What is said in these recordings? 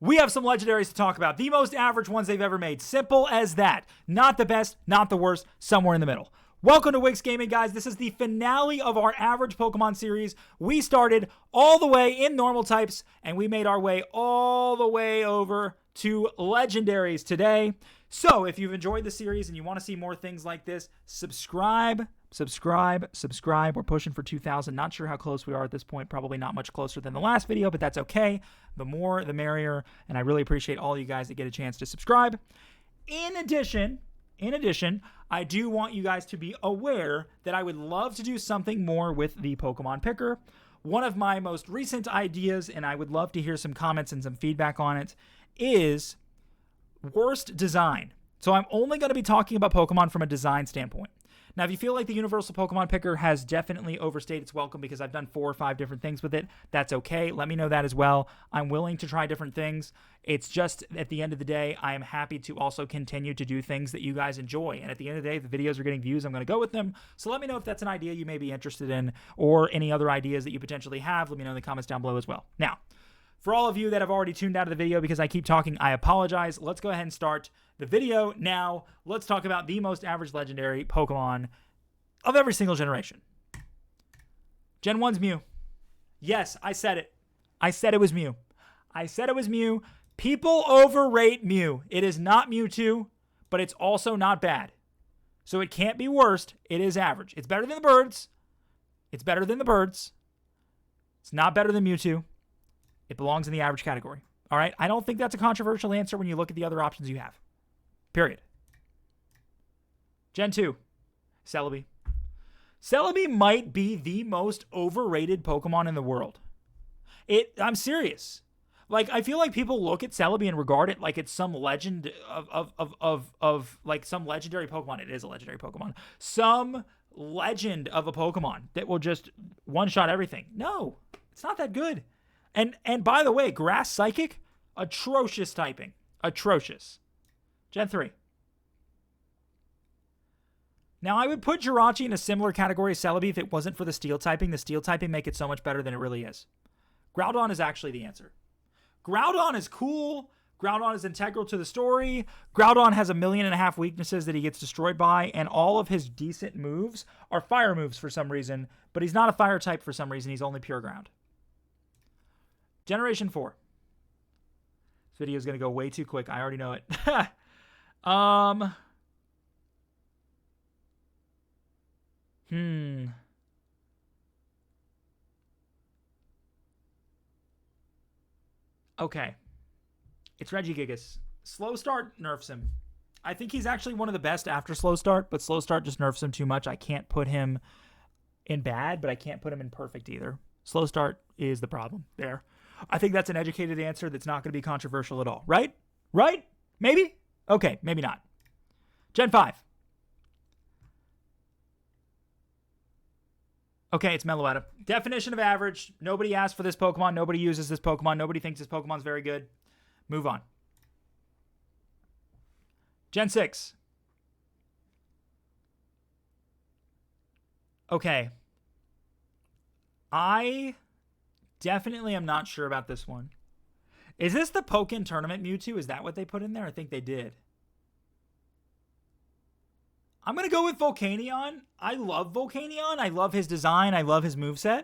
we have some legendaries to talk about. The most average ones they've ever made. Simple as that. Not the best, not the worst, somewhere in the middle. Welcome to Wigs Gaming, guys. This is the finale of our average Pokemon series. We started all the way in normal types, and we made our way all the way over to legendaries today. So if you've enjoyed the series and you want to see more things like this, subscribe. We're pushing for 2,000. Not sure how close we are at this point. Probably not much closer than the last video, but that's okay. The more, the merrier. And I really appreciate all you guys that get a chance to subscribe. In addition, I do want you guys to be aware that I would love to do something more with the Pokemon Picker. One of my most recent ideas, and I would love to hear some comments and some feedback on it, is worst design. So I'm only going to be talking about Pokemon from a design standpoint. Now, if you feel like the Universal Pokemon Picker has definitely overstayed its welcome because I've done 4 or 5 different things with it, that's okay. Let me know that as well. I'm willing to try different things. It's just, at the end of the day, I am happy to also continue to do things that you guys enjoy. And at the end of the day, if the videos are getting views, I'm going to go with them. So let me know if that's an idea you may be interested in, or any other ideas that you potentially have. Let me know in the comments down below as well. Now, for all of you that have already tuned out of the video because I keep talking, I apologize. Let's go ahead and start the video now. Let's talk about the most average legendary Pokemon of every single generation. Gen 1's Mew. Yes, I said it. I said it was Mew. People overrate Mew. It is not Mewtwo, but it's also not bad. So it can't be worst. It is average. It's better than the birds. It's not better than Mewtwo. It belongs in the average category. All right? I don't think that's a controversial answer when you look at the other options you have. Period. Gen 2. Celebi. Celebi might be the most overrated Pokemon in the world. I'm serious. Like, I feel like people look at Celebi and regard it like it's some legend of like some legendary Pokemon. It is a legendary Pokemon. Some legend of a Pokemon that will just one-shot everything. No, it's not that good. And by the way, Grass Psychic, atrocious typing. Atrocious. Gen 3. Now, I would put Jirachi in a similar category as Celebi if it wasn't for the Steel typing. The Steel typing make it so much better than it really is. Groudon is actually the answer. Groudon is cool. Groudon is integral to the story. Groudon has 1.5 million weaknesses that he gets destroyed by, and all of his decent moves are fire moves for some reason, but he's not a fire type for some reason. He's only pure ground. Generation 4. This video is going to go way too quick. I already know it. Okay. It's Regigigas. Slow Start nerfs him. I think he's actually one of the best after Slow Start, but Slow Start just nerfs him too much. I can't put him in bad, but I can't put him in perfect either. Slow Start is the problem there. I think that's an educated answer that's not going to be controversial at all. Right? Right? Maybe? Okay, maybe not. Gen 5. Okay, it's Meloetta. Definition of average. Nobody asked for this Pokemon. Nobody uses this Pokemon. Nobody thinks this Pokemon's very good. Move on. Gen 6. Okay. I definitely am not sure about this one. Is this the Pokken Tournament Mewtwo? Is that what they put in there? I think they did. I'm going to go with Volcanion. I love Volcanion. I love his design. I love his moveset.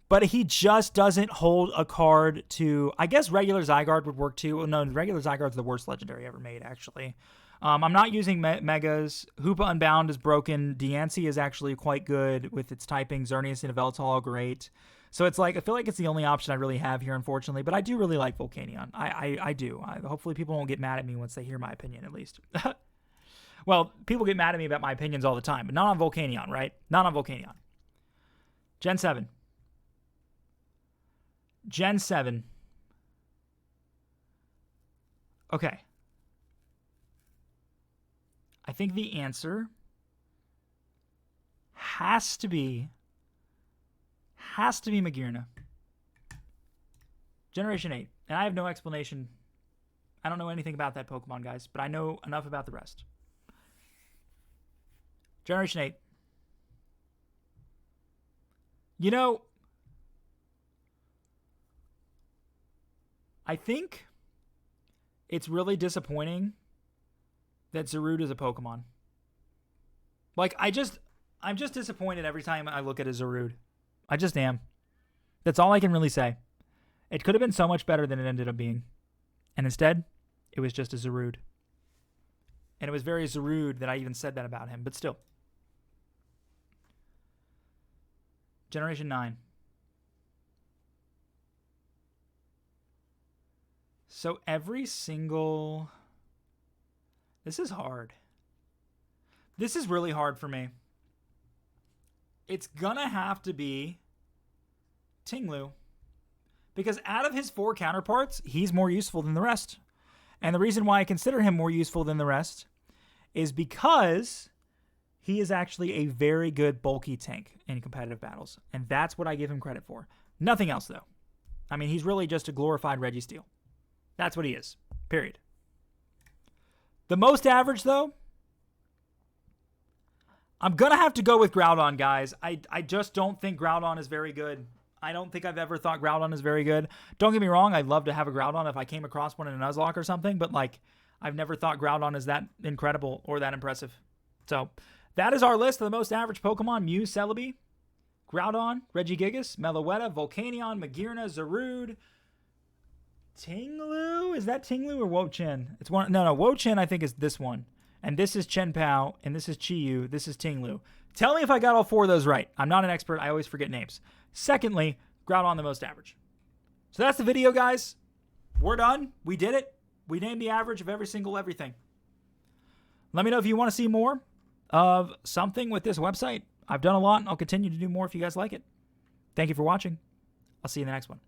But he just doesn't hold a card to... I guess regular Zygarde would work too. No, regular Zygarde's the worst legendary ever made, actually. I'm not using Megas. Hoopa Unbound is broken. Diancie is actually quite good with its typing. Xerneas and Yveltal are great. So it's like, I feel like it's the only option I really have here, unfortunately. But I do really like Volcanion. I do. Hopefully people won't get mad at me once they hear my opinion, at least. Well, people get mad at me about my opinions all the time, but not on Volcanion, right? Not on Volcanion. Gen 7. Gen 7. Okay. I think the answer has to be Magearna. Generation 8. And I have no explanation. I don't know anything about that Pokemon, guys, but I know enough about the rest. Generation 8. You know, I think it's really disappointing that Zarude is a Pokemon. Like, I'm just disappointed every time I look at a Zarude. I just am. That's all I can really say. It could have been so much better than it ended up being. And instead, it was just a Zarude. And it was very Zarude that I even said that about him, but still. Generation 9. So every single... This is hard. This is really hard for me. It's gonna have to be Tinglu. Because out of his 4 counterparts, he's more useful than the rest. And the reason why I consider him more useful than the rest is because he is actually a very good bulky tank in competitive battles. And that's what I give him credit for. Nothing else, though. I mean, he's really just a glorified Registeel. That's what he is. Period. The most average, though, I'm going to have to go with Groudon, guys. I just don't think Groudon is very good. I don't think I've ever thought Groudon is very good. Don't get me wrong. I'd love to have a Groudon if I came across one in a Nuzlocke or something. But, like, I've never thought Groudon is that incredible or that impressive. So, that is our list of the most average Pokemon. Mew, Celebi, Groudon, Regigigas, Meloetta, Volcanion, Magearna, Zarude, Tinglu? Is that Tinglu or Wo-Chien? It's one. No, Wo-Chien I think is this one. And this is Chien-Pao, and this is Chi-Yu, this is Tinglu. Tell me if I got all 4 of those right. I'm not an expert. I always forget names. Secondly, Groudon the most average. So that's the video, guys. We're done. We did it. We named the average of every single everything. Let me know if you want to see more of something with this website. I've done a lot, and I'll continue to do more if you guys like it. Thank you for watching. I'll see you in the next one.